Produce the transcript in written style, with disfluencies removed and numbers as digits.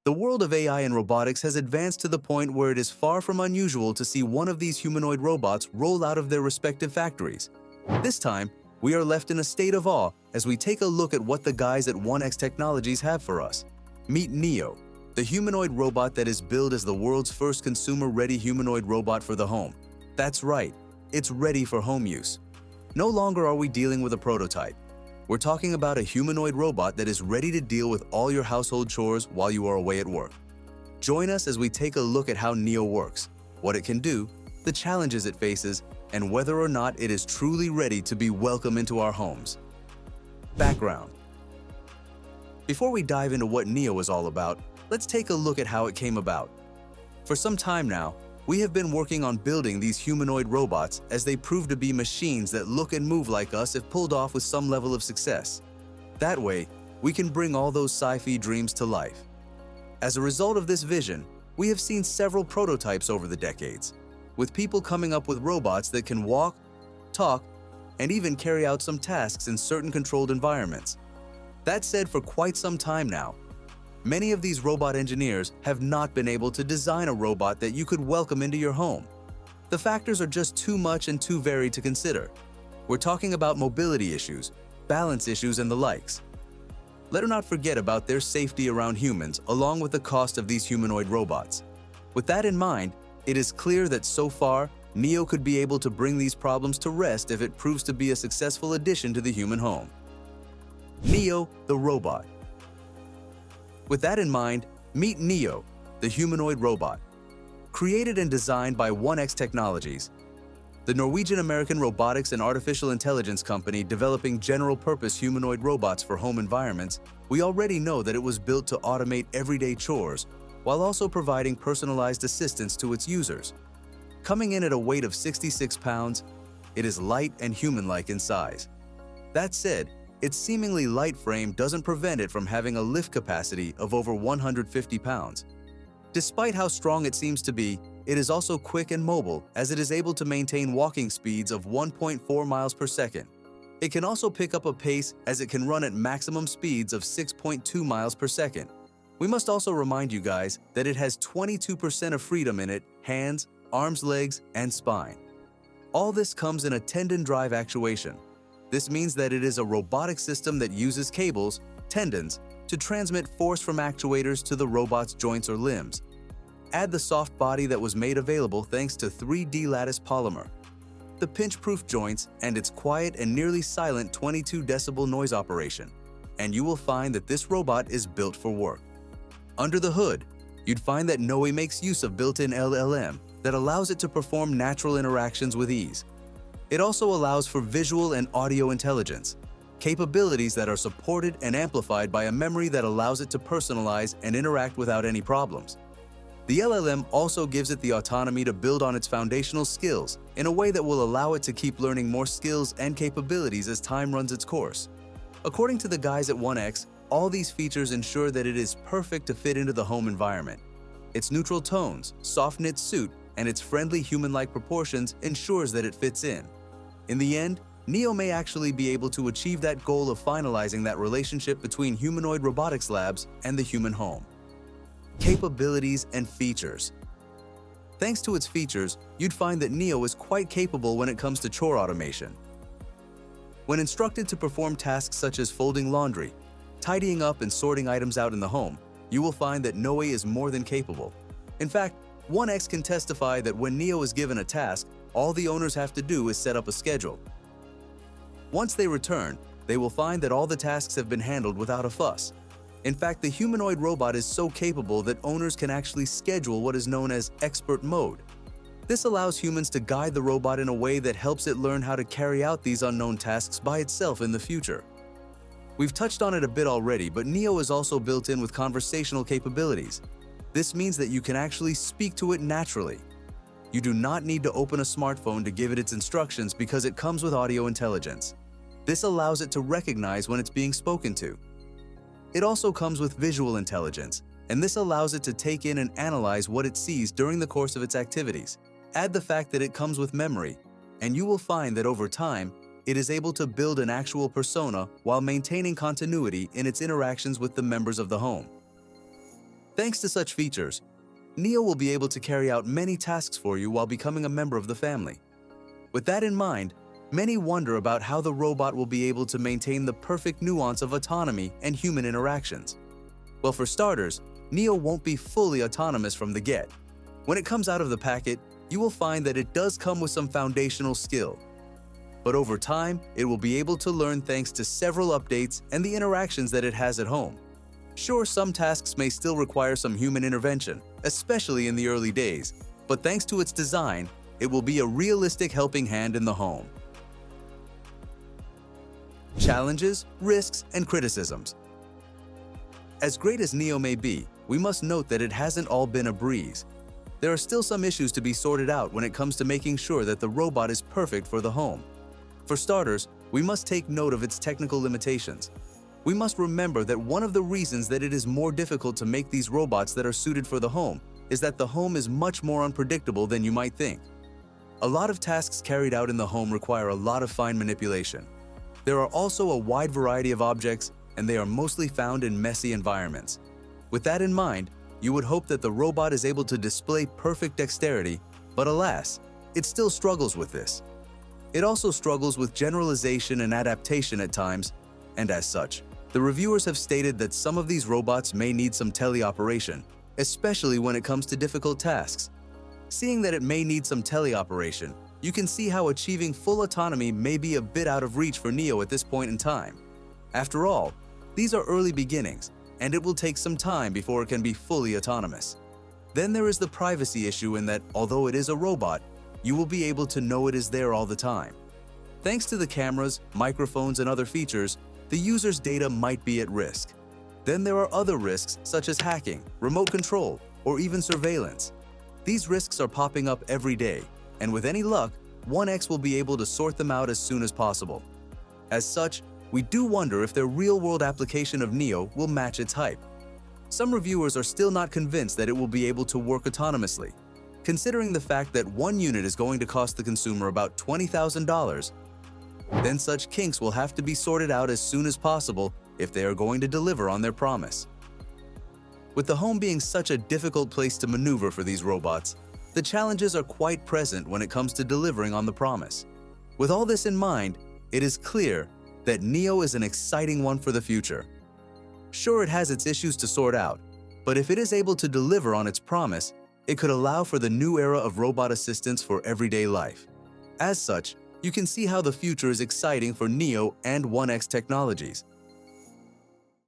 The world of AI and robotics has advanced to the point where it is far from unusual to see one of these humanoid robots roll out of their respective factories. This time, we are left in a state of awe as we take a look at what the guys at 1X Technologies have for us. Meet Neo, the humanoid robot that is billed as the world's first consumer-ready humanoid robot for the home. That's right, it's ready for home use. No longer are we dealing with a prototype. We're talking about a humanoid robot that is ready to deal with all your household chores while you are away at work. Join us as we take a look at how Neo works, what it can do, the challenges it faces, and whether or not it is truly ready to be welcome into our homes. Background. Before we dive into what Neo is all about, let's take a look at how it came about. For some time now, we have been working on building these humanoid robots as they prove to be machines that look and move like us if pulled off with some level of success. That way, we can bring all those sci-fi dreams to life. As a result of this vision, we have seen several prototypes over the decades, with people coming up with robots that can walk, talk, and even carry out some tasks in certain controlled environments. That said, for quite some time now, many of these robot engineers have not been able to design a robot that you could welcome into your home. The factors are just too much and too varied to consider. We're talking about mobility issues, balance issues, and the likes. Let us not forget about their safety around humans, along with the cost of these humanoid robots. With that in mind, it is clear that so far, Neo could be able to bring these problems to rest if it proves to be a successful addition to the human home. Neo, the robot. With that in mind, meet Neo, the humanoid robot. Created and designed by 1X Technologies, the Norwegian-American robotics and artificial intelligence company developing general-purpose humanoid robots for home environments, we already know that it was built to automate everyday chores while also providing personalized assistance to its users. Coming in at a weight of 66 pounds, it is light and human-like in size. That said, its seemingly light frame doesn't prevent it from having a lift capacity of over 150 pounds. Despite how strong it seems to be, it is also quick and mobile as it is able to maintain walking speeds of 1.4 miles per second. It can also pick up a pace as it can run at maximum speeds of 6.2 miles per second. We must also remind you guys that it has 22% of freedom in it, hands, arms, legs, and spine. All this comes in a tendon drive actuation. This means that it is a robotic system that uses cables, tendons, to transmit force from actuators to the robot's joints or limbs. Add the soft body that was made available thanks to 3D lattice polymer, the pinch-proof joints, and its quiet and nearly silent 22 decibel noise operation, and you will find that this robot is built for work. Under the hood, you'd find that Noe makes use of built-in LLM that allows it to perform natural interactions with ease. It also allows for visual and audio intelligence, capabilities that are supported and amplified by a memory that allows it to personalize and interact without any problems. The LLM also gives it the autonomy to build on its foundational skills in a way that will allow it to keep learning more skills and capabilities as time runs its course. According to the guys at 1X, all these features ensure that it is perfect to fit into the home environment. Its neutral tones, soft-knit suit, and its friendly human-like proportions ensures that it fits in. In the end, Neo may actually be able to achieve that goal of finalizing that relationship between humanoid robotics labs and the human home. Capabilities and features. Thanks to its features, you'd find that Neo is quite capable when it comes to chore automation. When instructed to perform tasks such as folding laundry, tidying up and sorting items out in the home, you will find that Noe is more than capable. In fact, 1X can testify that when Neo is given a task, all the owners have to do is set up a schedule. Once they return, they will find that all the tasks have been handled without a fuss. In fact, the humanoid robot is so capable that owners can actually schedule what is known as expert mode. This allows humans to guide the robot in a way that helps it learn how to carry out these unknown tasks by itself in the future. We've touched on it a bit already, but Neo is also built in with conversational capabilities. This means that you can actually speak to it naturally. You do not need to open a smartphone to give it its instructions because it comes with audio intelligence. This allows it to recognize when it's being spoken to. It also comes with visual intelligence, and this allows it to take in and analyze what it sees during the course of its activities. Add the fact that it comes with memory, and you will find that over time, it is able to build an actual persona while maintaining continuity in its interactions with the members of the home. Thanks to such features, Neo will be able to carry out many tasks for you while becoming a member of the family. With that in mind, many wonder about how the robot will be able to maintain the perfect nuance of autonomy and human interactions. Well, for starters, Neo won't be fully autonomous from the get. When it comes out of the packet, you will find that it does come with some foundational skill. But over time, it will be able to learn thanks to several updates and the interactions that it has at home. Sure, some tasks may still require some human intervention, especially in the early days, but thanks to its design, it will be a realistic helping hand in the home. Challenges, risks, and criticisms. As great as Neo may be, we must note that it hasn't all been a breeze. There are still some issues to be sorted out when it comes to making sure that the robot is perfect for the home. For starters, we must take note of its technical limitations. We must remember that one of the reasons that it is more difficult to make these robots that are suited for the home is that the home is much more unpredictable than you might think. A lot of tasks carried out in the home require a lot of fine manipulation. There are also a wide variety of objects, and they are mostly found in messy environments. With that in mind, you would hope that the robot is able to display perfect dexterity, but alas, it still struggles with this. It also struggles with generalization and adaptation at times, and as such, the reviewers have stated that some of these robots may need some teleoperation, especially when it comes to difficult tasks. Seeing that it may need some teleoperation, you can see how achieving full autonomy may be a bit out of reach for Neo at this point in time. After all, these are early beginnings, and it will take some time before it can be fully autonomous. Then there is the privacy issue in that, although it is a robot, you will be able to know it is there all the time. Thanks to the cameras, microphones, and other features, the user's data might be at risk. Then there are other risks such as hacking, remote control, or even surveillance. These risks are popping up every day, and with any luck, 1X will be able to sort them out as soon as possible. As such, we do wonder if their real-world application of Neo will match its hype. Some reviewers are still not convinced that it will be able to work autonomously. Considering the fact that one unit is going to cost the consumer about $20,000, then such kinks will have to be sorted out as soon as possible if they are going to deliver on their promise. With the home being such a difficult place to maneuver for these robots, the challenges are quite present when it comes to delivering on the promise. With all this in mind, it is clear that Neo is an exciting one for the future. Sure, it has its issues to sort out, but if it is able to deliver on its promise, it could allow for the new era of robot assistance for everyday life. As such, you can see how the future is exciting for Neo and 1X technologies.